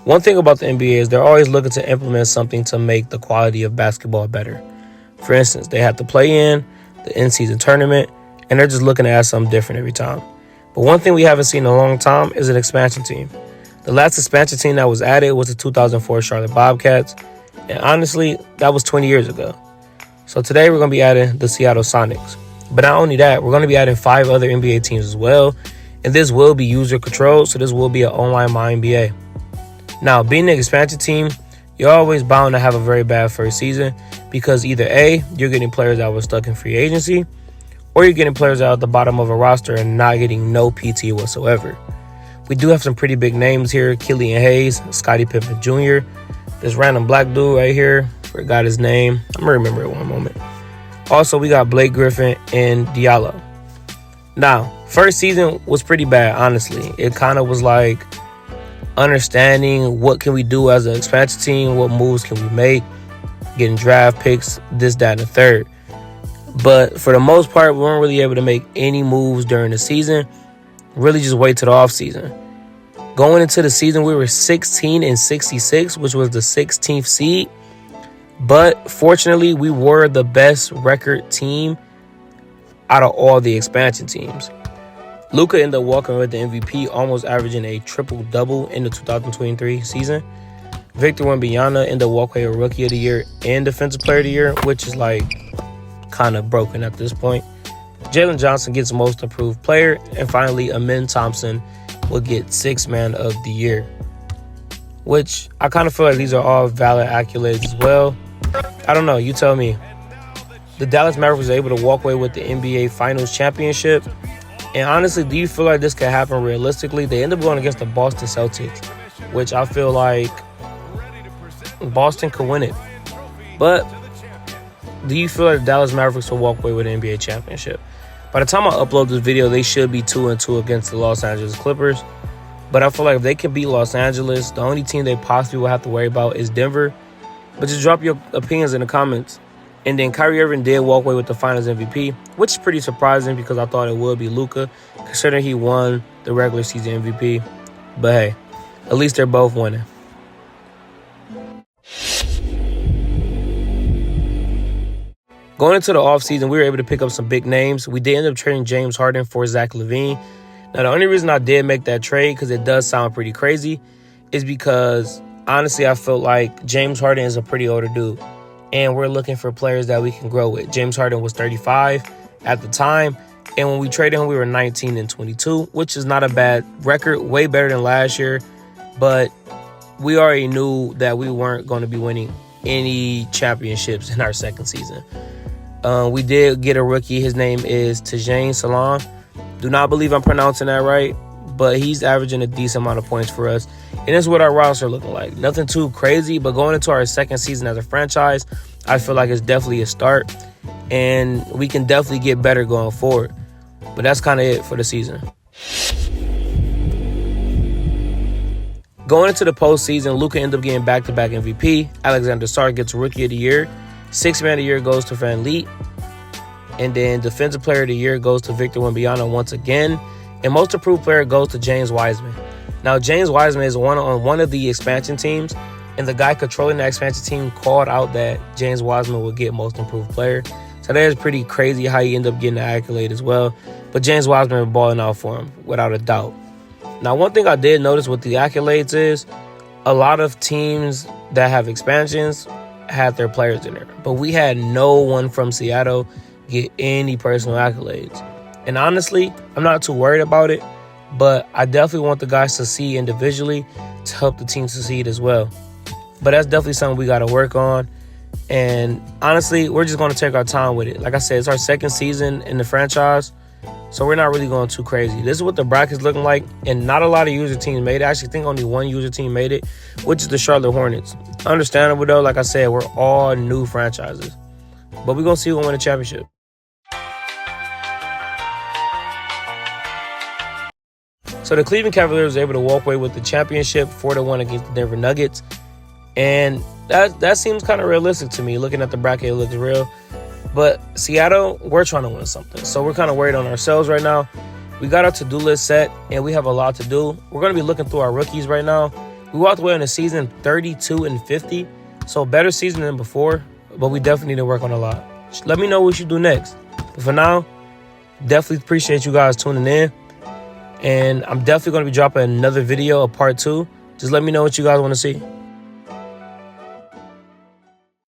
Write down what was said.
One thing about the NBA is they're always looking to implement something to make the quality of basketball better. For instance, they have to play in the in-season tournament, and they're just looking to add something different every time. But one thing we haven't seen in a long time is an expansion team. The last expansion team that was added was the 2004 Charlotte Bobcats, and honestly, that was 20 years ago. So today we're going to be adding the Seattle Sonics. But not only that, we're going to be adding 5 other NBA teams as well, and this will be user controlled, so this will be an online MyNBA. Now, being an expansion team, you're always bound to have a very bad first season because either A, you're getting players that were stuck in free agency, or you're getting players out at the bottom of a roster and not getting no PT whatsoever. We do have some pretty big names here: Killian Hayes, Scottie Pippen Jr., this random black dude right here, forgot his name. I'm going to remember it one moment. Also, we got Blake Griffin and Diallo. Now, first season was pretty bad, honestly. It kind of was like understanding what can we do as an expansion team, what moves can we make, getting draft picks, this, that, and the third. But for the most part, we weren't really able to make any moves during the season. Really just wait till the offseason. Going into the season, we were 16-66, which was the 16th seed. But fortunately, we were the best record team out of all the expansion teams. Luka ended up walking with the MVP, almost averaging a triple-double in the 2023 season. Victor Wembanyama ended up walking with Rookie of the Year and Defensive Player of the Year, which is like kind of broken at this point. Jalen Johnson gets Most Improved Player, and finally, Amin Thompson will get Sixth Man of the Year, which I kind of feel like these are all valid accolades as well. I don't know, you tell me. The Dallas Mavericks was able to walk away with the NBA Finals championship. And honestly, do you feel like this could happen realistically? They end up going against the Boston Celtics, which I feel like Boston could win it. But do you feel like the Dallas Mavericks will walk away with an NBA championship? By the time I upload this video, they should be 2-2 against the Los Angeles Clippers. But I feel like if they can beat Los Angeles, the only team they possibly will have to worry about is Denver. But just drop your opinions in the comments. And then Kyrie Irving did walk away with the Finals MVP, which is pretty surprising because I thought it would be Luka, considering he won the regular season MVP. But hey, at least they're both winning. Going into the offseason, we were able to pick up some big names. We did end up trading James Harden for Zach LaVine. Now, the only reason I did make that trade, because it does sound pretty crazy, is because, honestly, I felt like James Harden is a pretty older dude. And we're looking for players that we can grow with. James Harden was 35 at the time. And when we traded him, we were 19-22, which is not a bad record, way better than last year. But we already knew that we weren't going to be winning any championships in our second season. We did get a rookie. His name is Tajane Salam. Do not believe I'm pronouncing that right, but he's averaging a decent amount of points for us. And this is what our roster looking like. Nothing too crazy, but going into our second season as a franchise, I feel like it's definitely a start. And we can definitely get better going forward. But that's kind of it for the season. Going into the postseason, Luka ended up getting back-to-back MVP. Alexander Sark gets Rookie of the Year. Sixth Man of the Year goes to Van Vliet. And then Defensive Player of the Year goes to Victor Wembanyama once again. And Most Improved Player goes to James Wiseman. Now, James Wiseman is on one of the expansion teams, and the guy controlling the expansion team called out that James Wiseman would get Most Improved Player. So that is pretty crazy how he ended up getting the accolade as well. But James Wiseman was balling out for him, without a doubt. Now, one thing I did notice with the accolades is a lot of teams that have expansions had their players in there. But we had no one from Seattle get any personal accolades. And honestly, I'm not too worried about it, but I definitely want the guys to see individually to help the team succeed as well. But that's definitely something we got to work on. And honestly, we're just going to take our time with it. Like I said, it's our second season in the franchise, so we're not really going too crazy. This is what the bracket's looking like, and not a lot of user teams made it. I actually think only one user team made it, which is the Charlotte Hornets. Understandable, though. Like I said, we're all new franchises. But we're going to see who win the championship. So the Cleveland Cavaliers were able to walk away with the championship 4-1 against the Denver Nuggets. And that seems kind of realistic to me. Looking at the bracket, it looks real. But Seattle, we're trying to win something. So we're kind of worried on ourselves right now. We got our to-do list set, and we have a lot to do. We're going to be looking through our rookies right now. We walked away on the season 32-50, so better season than before, but we definitely need to work on a lot. Let me know what you do next. But for now, definitely appreciate you guys tuning in, and I'm definitely going to be dropping another video, a part 2. Just let me know what you guys want to see.